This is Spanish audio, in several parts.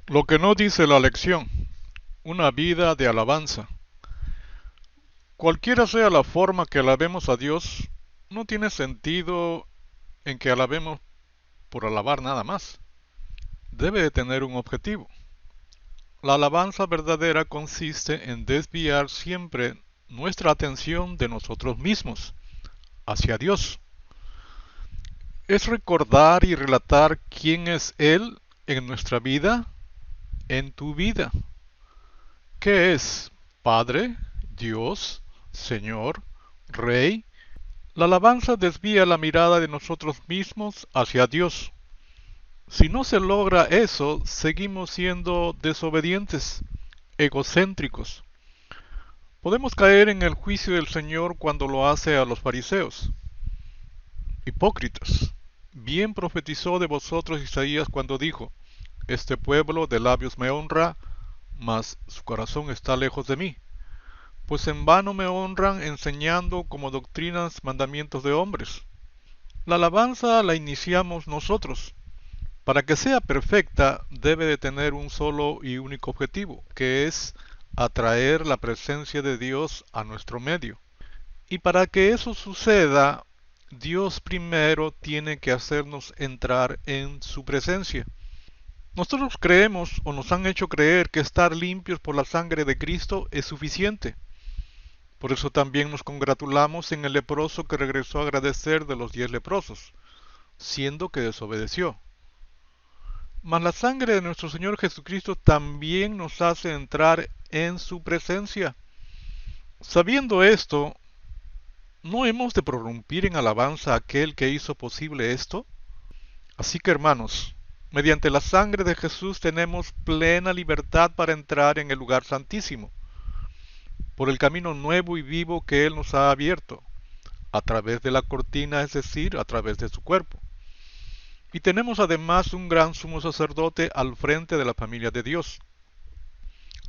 Lo que no dice la lección, una vida de alabanza. Cualquiera sea la forma que alabemos a Dios, no tiene sentido en que alabemos por alabar nada más. Debe de tener un objetivo. La alabanza verdadera consiste en desviar siempre nuestra atención de nosotros mismos hacia Dios. Es recordar y relatar quién es Él en nuestra vida, en tu vida. ¿Qué es? Padre, Dios, Señor, Rey. La alabanza desvía la mirada de nosotros mismos hacia Dios. Si no se logra eso, seguimos siendo desobedientes, egocéntricos. Podemos caer en el juicio del Señor cuando lo hace a los fariseos. Hipócritas. Bien profetizó de vosotros Isaías cuando dijo, este pueblo de labios me honra, mas su corazón está lejos de mí. Pues en vano me honran enseñando como doctrinas mandamientos de hombres. La alabanza la iniciamos nosotros. Para que sea perfecta debe de tener un solo y único objetivo, que es atraer la presencia de Dios a nuestro medio. Y para que eso suceda, Dios primero tiene que hacernos entrar en su presencia. Nosotros creemos o nos han hecho creer que estar limpios por la sangre de Cristo es suficiente. Por eso también nos congratulamos en el leproso que regresó a agradecer de los 10 leprosos, siendo que desobedeció. Mas la sangre de nuestro Señor Jesucristo también nos hace entrar en su presencia. Sabiendo esto, ¿no hemos de prorrumpir en alabanza a aquel que hizo posible esto? Así que hermanos, mediante la sangre de Jesús tenemos plena libertad para entrar en el lugar santísimo, por el camino nuevo y vivo que Él nos ha abierto, a través de la cortina, es decir, a través de su cuerpo. Y tenemos además un gran sumo sacerdote al frente de la familia de Dios.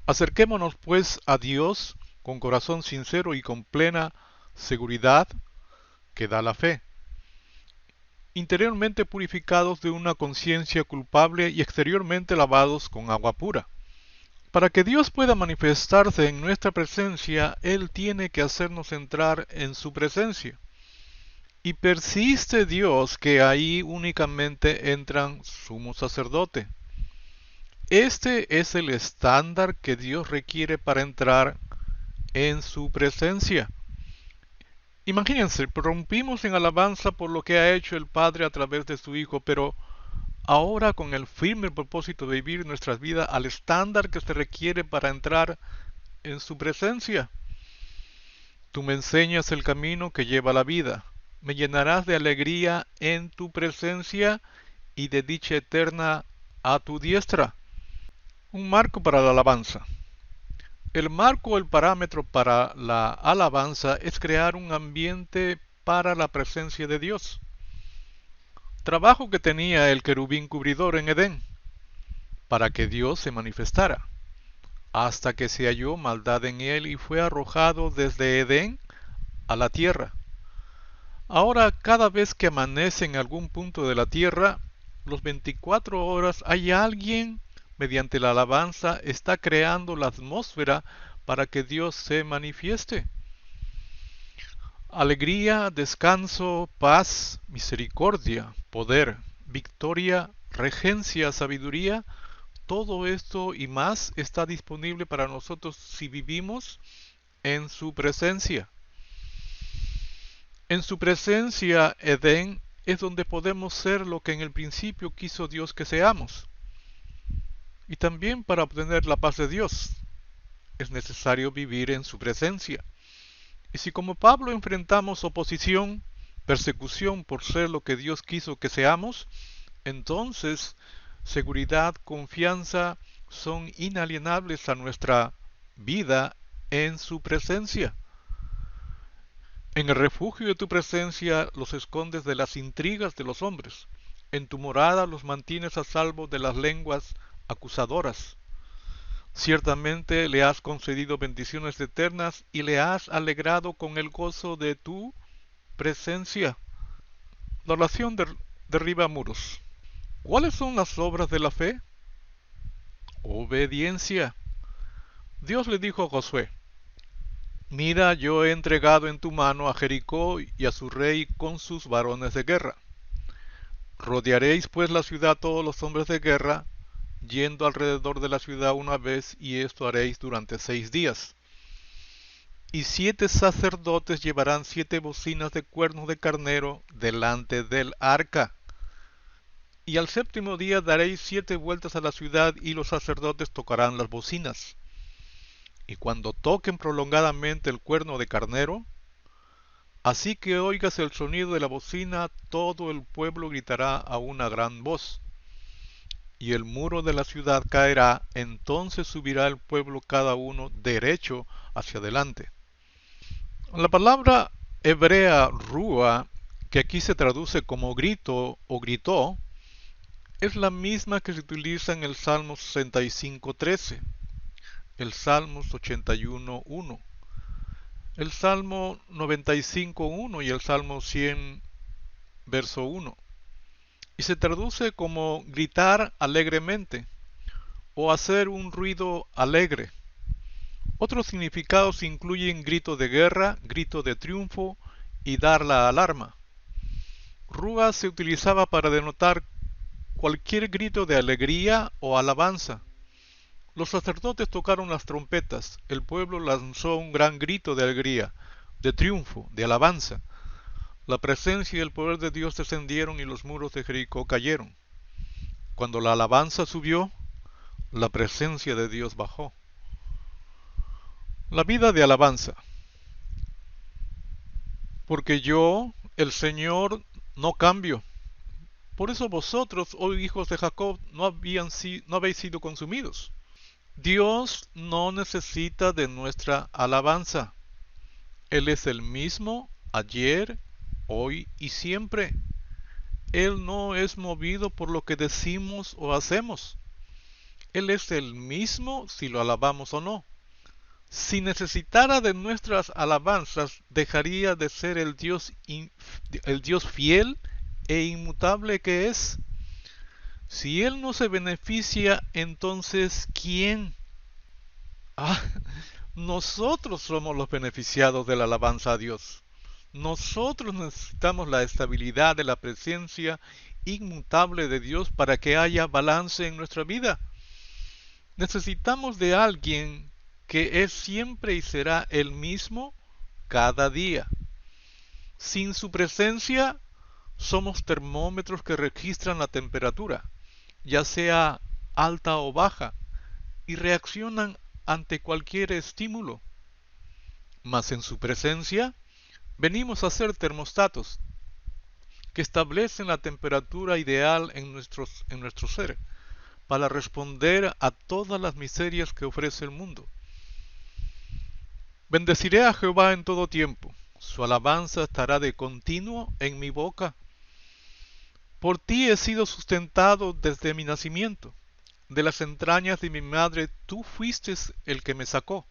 Acerquémonos pues a Dios con corazón sincero y con plena seguridad que da la fe, interiormente purificados de una conciencia culpable y exteriormente lavados con agua pura. Para que Dios pueda manifestarse en nuestra presencia, Él tiene que hacernos entrar en su presencia. Y persiste Dios que ahí únicamente entran sumo sacerdote. Este es el estándar que Dios requiere para entrar en su presencia. Imagínense, rompimos en alabanza por lo que ha hecho el Padre a través de su Hijo, pero ahora con el firme propósito de vivir nuestras vidas al estándar que se requiere para entrar en su presencia. Tú me enseñas el camino que lleva a la vida. Me llenarás de alegría en tu presencia y de dicha eterna a tu diestra. Un marco para la alabanza. El marco o el parámetro para la alabanza es crear un ambiente para la presencia de Dios. Trabajo que tenía el querubín cubridor en Edén, para que Dios se manifestara, hasta que se halló maldad en él y fue arrojado desde Edén a la tierra. Ahora, cada vez que amanece en algún punto de la tierra, los 24 horas hay alguien, mediante la alabanza, está creando la atmósfera para que Dios se manifieste. Alegría, descanso, paz, misericordia, poder, victoria, regencia, sabiduría, todo esto y más está disponible para nosotros si vivimos en su presencia. En su presencia, Edén, es donde podemos ser lo que en el principio quiso Dios que seamos. Y también para obtener la paz de Dios, es necesario vivir en su presencia. Y si como Pablo enfrentamos oposición, persecución por ser lo que Dios quiso que seamos, entonces seguridad, confianza son inalienables a nuestra vida en su presencia. En el refugio de tu presencia los escondes de las intrigas de los hombres. En tu morada los mantienes a salvo de las lenguas acusadoras. Ciertamente le has concedido bendiciones eternas y le has alegrado con el gozo de tu presencia. La oración derriba muros. ¿Cuáles son las obras de la fe? obediencia. Dios le dijo a Josué: Mira, yo he entregado en tu mano a Jericó y a su rey con sus varones de guerra. Rodearéis pues la ciudad todos los hombres de guerra, yendo alrededor de la ciudad una vez, y esto haréis durante 6 días. Y 7 sacerdotes llevarán 7 bocinas de cuernos de carnero delante del arca. Y al 7º día daréis 7 vueltas a la ciudad, y los sacerdotes tocarán las bocinas. Y cuando toquen prolongadamente el cuerno de carnero, así que oigas el sonido de la bocina, todo el pueblo gritará a una gran voz. Y el muro de la ciudad caerá, entonces subirá el pueblo cada uno derecho hacia adelante. La palabra hebrea rúa, que aquí se traduce como grito o gritó, es la misma que se utiliza en el Salmo 65:13, el Salmos 81:1, el Salmo 95:1 y el Salmo 100, verso 1. Y se traduce como gritar alegremente o hacer un ruido alegre. Otros significados incluyen grito de guerra, grito de triunfo y dar la alarma. Rúa se utilizaba para denotar cualquier grito de alegría o alabanza. Los sacerdotes tocaron las trompetas, el pueblo lanzó un gran grito de alegría, de triunfo, de alabanza. La presencia y el poder de Dios descendieron y los muros de Jericó cayeron. Cuando la alabanza subió, la presencia de Dios bajó. La vida de alabanza. Porque yo, el Señor, no cambio. Por eso vosotros, oh hijos de Jacob, no habéis sido consumidos. Dios no necesita de nuestra alabanza. Él es el mismo ayer, hoy y siempre. Él no es movido por lo que decimos o hacemos. Él es el mismo si lo alabamos o no. Si necesitara de nuestras alabanzas, dejaría de ser el Dios fiel e inmutable que es. Si Él no se beneficia, entonces ¿quién? Nosotros somos los beneficiados de la alabanza a Dios. Nosotros necesitamos la estabilidad de la presencia inmutable de Dios para que haya balance en nuestra vida. Necesitamos de alguien que es siempre y será el mismo cada día. Sin su presencia, somos termómetros que registran la temperatura, ya sea alta o baja, y reaccionan ante cualquier estímulo. Mas en su presencia, venimos a ser termostatos que establecen la temperatura ideal en nuestro ser para responder a todas las miserias que ofrece el mundo. Bendeciré a Jehová en todo tiempo, su alabanza estará de continuo en mi boca. Por ti he sido sustentado desde mi nacimiento, de las entrañas de mi madre tú fuiste el que me sacó.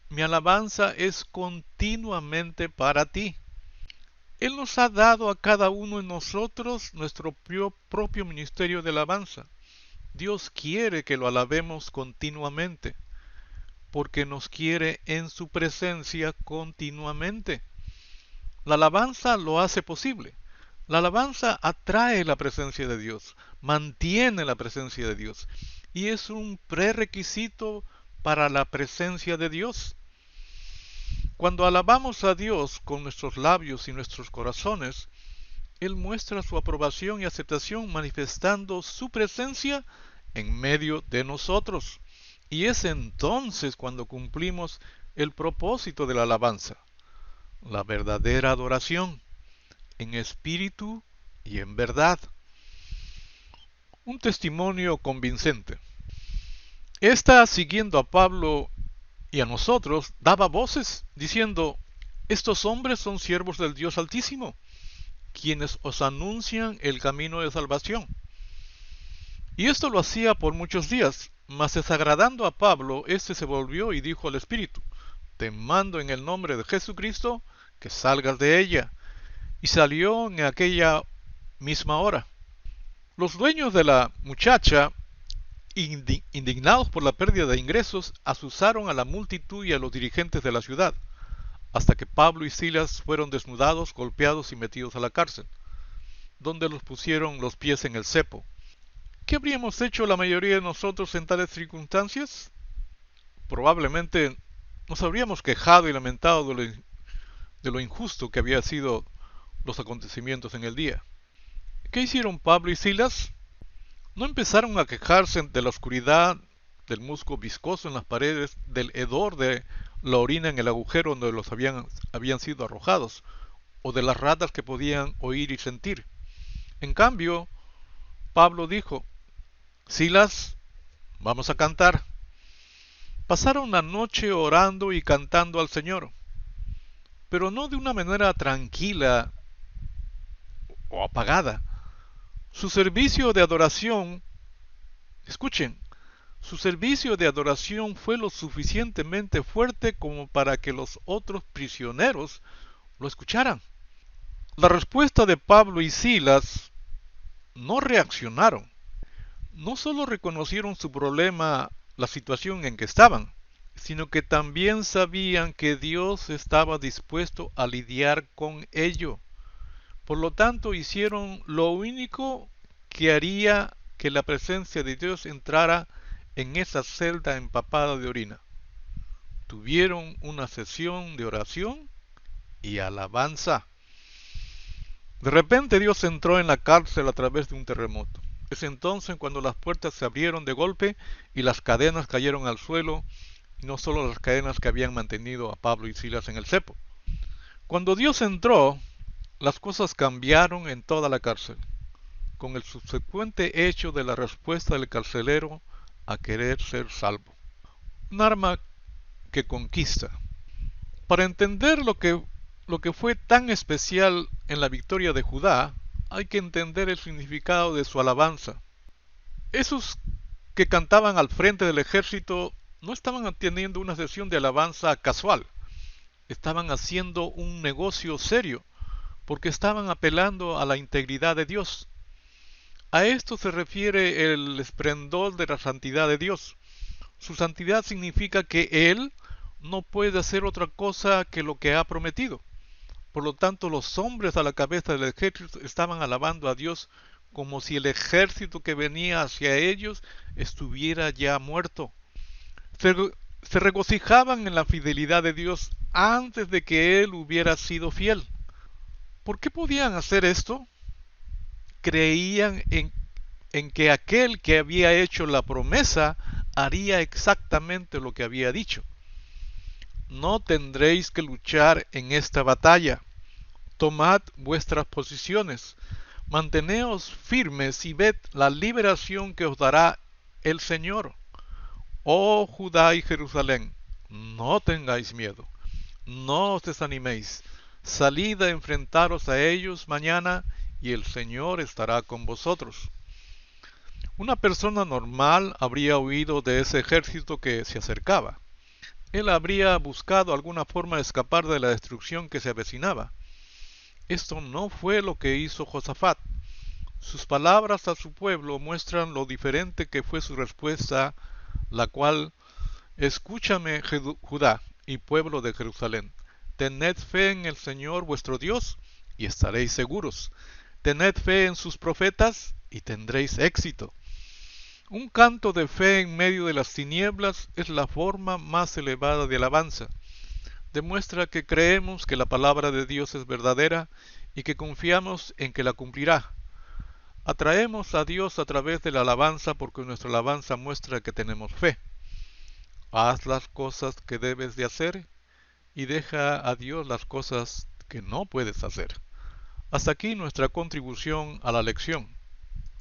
Mi alabanza es continuamente para ti. Él nos ha dado a cada uno de nosotros nuestro propio ministerio de alabanza. Dios quiere que lo alabemos continuamente, porque nos quiere en su presencia continuamente. La alabanza lo hace posible. La alabanza atrae la presencia de Dios, mantiene la presencia de Dios, y es un prerequisito para la presencia de Dios. Cuando alabamos a Dios con nuestros labios y nuestros corazones, Él muestra su aprobación y aceptación manifestando su presencia en medio de nosotros. Y es entonces cuando cumplimos el propósito de la alabanza, la verdadera adoración, en espíritu y en verdad. Un testimonio convincente. Esta, siguiendo a Pablo y a nosotros, daba voces, diciendo: estos hombres son siervos del Dios Altísimo, quienes os anuncian el camino de salvación. Y esto lo hacía por muchos días, mas desagradando a Pablo, éste se volvió y dijo al Espíritu: te mando en el nombre de Jesucristo que salgas de ella. Y salió en aquella misma hora. Los dueños de la muchacha Indignados por la pérdida de ingresos, asusaron a la multitud y a los dirigentes de la ciudad, hasta que Pablo y Silas fueron desnudados, golpeados y metidos a la cárcel, donde los pusieron los pies en el cepo. ¿Qué habríamos hecho la mayoría de nosotros en tales circunstancias? Probablemente nos habríamos quejado y lamentado de lo injusto que habían sido los acontecimientos en el día. ¿Qué hicieron Pablo y Silas? No empezaron a quejarse de la oscuridad, del musgo viscoso en las paredes, del hedor de la orina en el agujero donde los habían sido arrojados, o de las ratas que podían oír y sentir. En cambio, Pablo dijo: Silas, vamos a cantar. Pasaron la noche orando y cantando al Señor, pero no de una manera tranquila o apagada. Su servicio de adoración, escuchen, su servicio de adoración fue lo suficientemente fuerte como para que los otros prisioneros lo escucharan. La respuesta de Pablo y Silas: no reaccionaron. No solo reconocieron su problema, la situación en que estaban, sino que también sabían que Dios estaba dispuesto a lidiar con ello. Por lo tanto, hicieron lo único que haría que la presencia de Dios entrara en esa celda empapada de orina. Tuvieron una sesión de oración y alabanza. De repente Dios entró en la cárcel a través de un terremoto. Es entonces cuando las puertas se abrieron de golpe y las cadenas cayeron al suelo, y no solo las cadenas que habían mantenido a Pablo y Silas en el cepo. Cuando Dios entró, las cosas cambiaron en toda la cárcel, con el subsecuente hecho de la respuesta del carcelero a querer ser salvo. Un arma que conquista. Para entender lo que fue tan especial en la victoria de Judá, hay que entender el significado de su alabanza. Esos que cantaban al frente del ejército no estaban teniendo una sesión de alabanza casual, estaban haciendo un negocio serio, porque estaban apelando a la integridad de Dios. A esto se refiere el esplendor de la santidad de Dios. Su santidad significa que Él no puede hacer otra cosa que lo que ha prometido. Por lo tanto, los hombres a la cabeza del ejército estaban alabando a Dios como si el ejército que venía hacia ellos estuviera ya muerto. Se regocijaban en la fidelidad de Dios antes de que Él hubiera sido fiel. ¿Por qué podían hacer esto? Creían en que aquel que había hecho la promesa haría exactamente lo que había dicho. No tendréis que luchar en esta batalla. Tomad vuestras posiciones, manteneos firmes y ved la liberación que os dará el Señor. Oh Judá y Jerusalén, no tengáis miedo, no os desaniméis, salid a enfrentaros a ellos mañana y el Señor estará con vosotros. Una persona normal habría huido de ese ejército que se acercaba. Él habría buscado alguna forma de escapar de la destrucción que se avecinaba. Esto no fue lo que hizo Josafat. Sus palabras a su pueblo muestran lo diferente que fue su respuesta, la cual: escúchame, Judá y pueblo de Jerusalén. Tened fe en el Señor vuestro Dios y estaréis seguros. Tened fe en sus profetas y tendréis éxito. Un canto de fe en medio de las tinieblas es la forma más elevada de alabanza. Demuestra que creemos que la palabra de Dios es verdadera y que confiamos en que la cumplirá. Atraemos a Dios a través de la alabanza porque nuestra alabanza muestra que tenemos fe. Haz las cosas que debes de hacer y deja a Dios las cosas que no puedes hacer. Hasta aquí nuestra contribución a la lección.